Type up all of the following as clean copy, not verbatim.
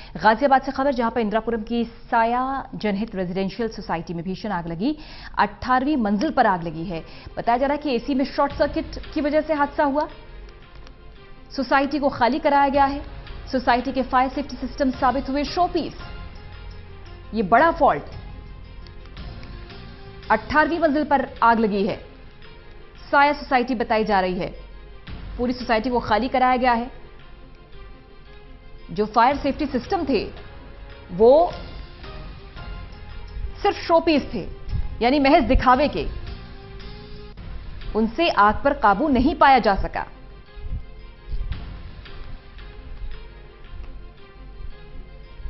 गाजियाबाद से खबर, जहां पर इंदिरापुरम की साया जनहित रेजिडेंशियल सोसाइटी में भीषण आग लगी। 18वीं मंजिल पर आग लगी है। बताया जा रहा है कि एसी में शॉर्ट सर्किट की वजह से हादसा हुआ। सोसाइटी को खाली कराया गया है। सोसाइटी के फायर सेफ्टी सिस्टम साबित हुए शोपीस। ये बड़ा फॉल्ट। 18वीं मंजिल पर आग लगी है। साया सोसाइटी बताई जा रही है। पूरी सोसाइटी को खाली कराया गया है। जो फायर सेफ्टी सिस्टम थे वो सिर्फ शोपीस थे, यानी महज दिखावे के। उनसे आग पर काबू नहीं पाया जा सका।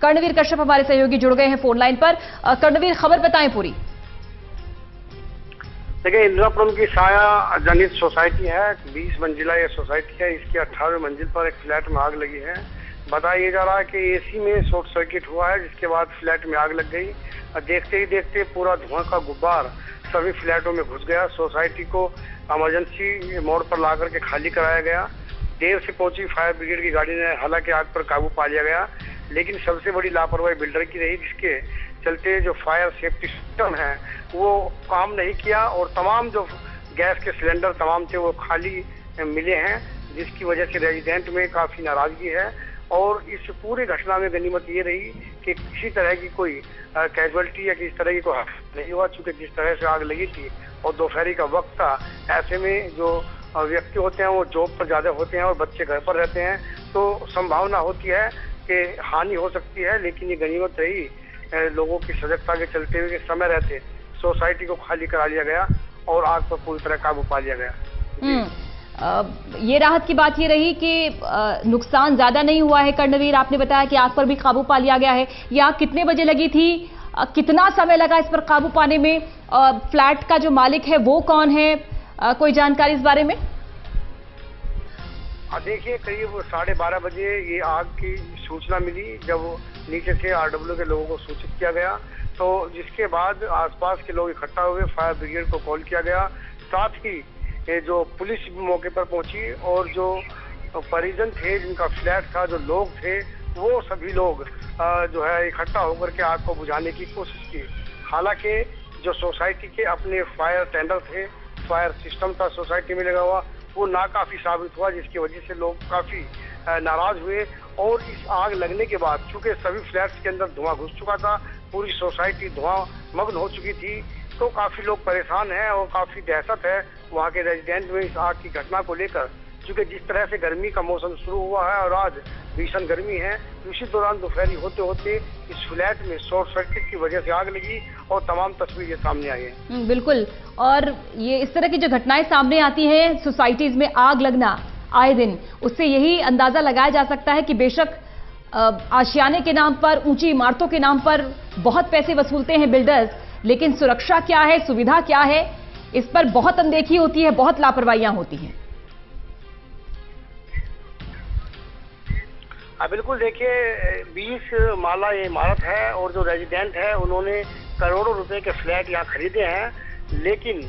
कर्णवीर कश्यप हमारे सहयोगी जुड़ गए हैं फोन लाइन पर। कर्णवीर, खबर बताएं पूरी। देखिए, इंदिरापुरम की साया जनहित सोसाइटी है, 20 मंजिला ये सोसाइटी है। इसकी 18वीं मंजिल पर एक फ्लैट में आग लगी है। बताया जा रहा है कि एसी में शॉर्ट सर्किट हुआ है, जिसके बाद फ्लैट में आग लग गई। देखते ही देखते पूरा धुआं का गुब्बार सभी फ्लैटों में घुस गया। सोसाइटी को इमरजेंसी मोड पर ला करके खाली कराया गया। देर से पहुंची फायर ब्रिगेड की गाड़ी ने हालांकि आग पर काबू पा लिया गया, लेकिन सबसे बड़ी लापरवाही बिल्डर की रही, जिसके चलते जो फायर सेफ्टी सिस्टम है वो काम नहीं किया और तमाम जो गैस के सिलेंडर तमाम थे वो खाली मिले हैं, जिसकी वजह से रेजिडेंट में काफी नाराजगी है। और इस पूरी घटना में गनीमत ये रही कि किसी तरह की कोई कैजुअलिटी या किसी तरह की कोई हादसा नहीं हुआ, चूंकि जिस तरह से आग लगी थी और दोपहर का वक्त था, ऐसे में जो व्यक्ति होते हैं वो जॉब पर ज्यादा होते हैं और बच्चे घर पर रहते हैं, तो संभावना होती है कि हानि हो सकती है। लेकिन ये गनीमत रही लोगों की सजगता के चलते हुए समय रहते सोसाइटी को खाली करा लिया गया और आग पर पूरी तरह काबू पा लिया गया। ये राहत की बात ये रही कि नुकसान ज्यादा नहीं हुआ है। कर्णवीर, आपने बताया कि आग पर भी काबू पा लिया गया है। ये आग कितने बजे लगी थी? कितना समय लगा इस पर काबू पाने में? फ्लैट का जो मालिक है वो कौन है? कोई जानकारी इस बारे में? देखिए, करीब 12:30 बजे ये आग की सूचना मिली। जब नीचे से आरडब्ल्यू के लोगों को सूचित किया गया, तो जिसके बाद आसपास के लोग इकट्ठा हुए, फायर ब्रिगेड को कॉल किया गया। साथ ही जो पुलिस मौके पर पहुंची और जो परिजन थे जिनका फ्लैट था, जो लोग थे, वो सभी लोग जो है इकट्ठा होकर के आग को बुझाने की कोशिश की। हालांकि जो सोसाइटी के अपने फायर टेंडर थे, फायर सिस्टम था सोसाइटी में लगा हुआ, वो नाकाफी साबित हुआ, जिसकी वजह से लोग काफी नाराज हुए। और इस आग लगने के बाद चूंकि सभी फ्लैट्स के अंदर धुआं घुस चुका था, पूरी सोसाइटी धुआं मग्न हो चुकी थी, तो काफी लोग परेशान हैं और काफी दहशत है वहाँ के रेजिडेंट में इस आग की घटना को लेकर। क्योंकि जिस तरह से गर्मी का मौसम शुरू हुआ है और आज भीषण गर्मी है, इसी दौरान दोपहरी होते होते इस फ्लैट में शॉर्ट सर्किट की वजह से आग लगी और तमाम तस्वीरें सामने आई हैं। बिल्कुल। और ये इस तरह की जो घटनाएं सामने आती हैं सोसाइटीज में आग लगना आए दिन, उससे यही अंदाजा लगाया जा सकता है कि बेशक आशियाने के नाम पर, ऊंची इमारतों के नाम पर बहुत पैसे वसूलते हैं बिल्डर्स, लेकिन सुरक्षा क्या है, सुविधा क्या है, इस पर बहुत अनदेखी होती है, बहुत लापरवाहियां होती हैं। बिल्कुल। देखिए, 20 माला ये इमारत है और जो रेजिडेंट है उन्होंने करोड़ों रुपए के फ्लैट यहाँ खरीदे हैं, लेकिन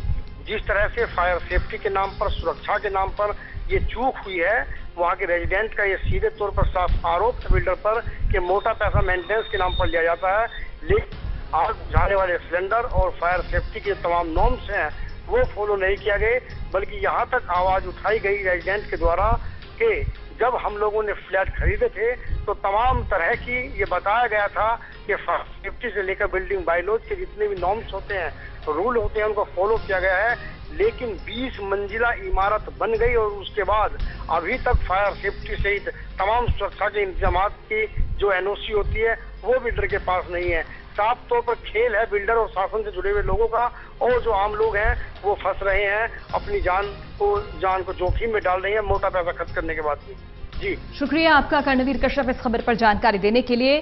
जिस तरह से फायर सेफ्टी के नाम पर, सुरक्षा के नाम पर ये चूक हुई है, वहाँ के रेजिडेंट का ये सीधे तौर पर साफ आरोप है बिल्डर पर कि मोटा पैसा मेंटेनेंस के नाम पर लिया जाता है, लेकिन आग बुझाने वाले सिलेंडर और फायर सेफ्टी के तमाम नॉर्म्स हैं वो फॉलो नहीं किया गए। बल्कि यहाँ तक आवाज उठाई गई रेजिडेंट के द्वारा कि जब हम लोगों ने फ्लैट खरीदे थे तो तमाम तरह की ये बताया गया था कि फायर सेफ्टी से लेकर बिल्डिंग बायलॉज के जितने भी नॉर्म्स होते हैं, रूल होते हैं, उनको फॉलो किया गया है। लेकिन 20 मंजिला इमारत बन गई और उसके बाद अभी तक फायर सेफ्टी सहित तमाम सुरक्षा के इंतजाम की जो एनओसी होती है वो बिल्डर के पास नहीं है। साफ तौर पर खेल है बिल्डर और शासन से जुड़े हुए लोगों का, और जो आम लोग हैं वो फंस रहे हैं, अपनी जान को जोखिम में डाल रहे हैं मोटा पैसा खर्च करने के बाद भी। जी, शुक्रिया आपका कर्णवीर कश्यप इस खबर पर जानकारी देने के लिए।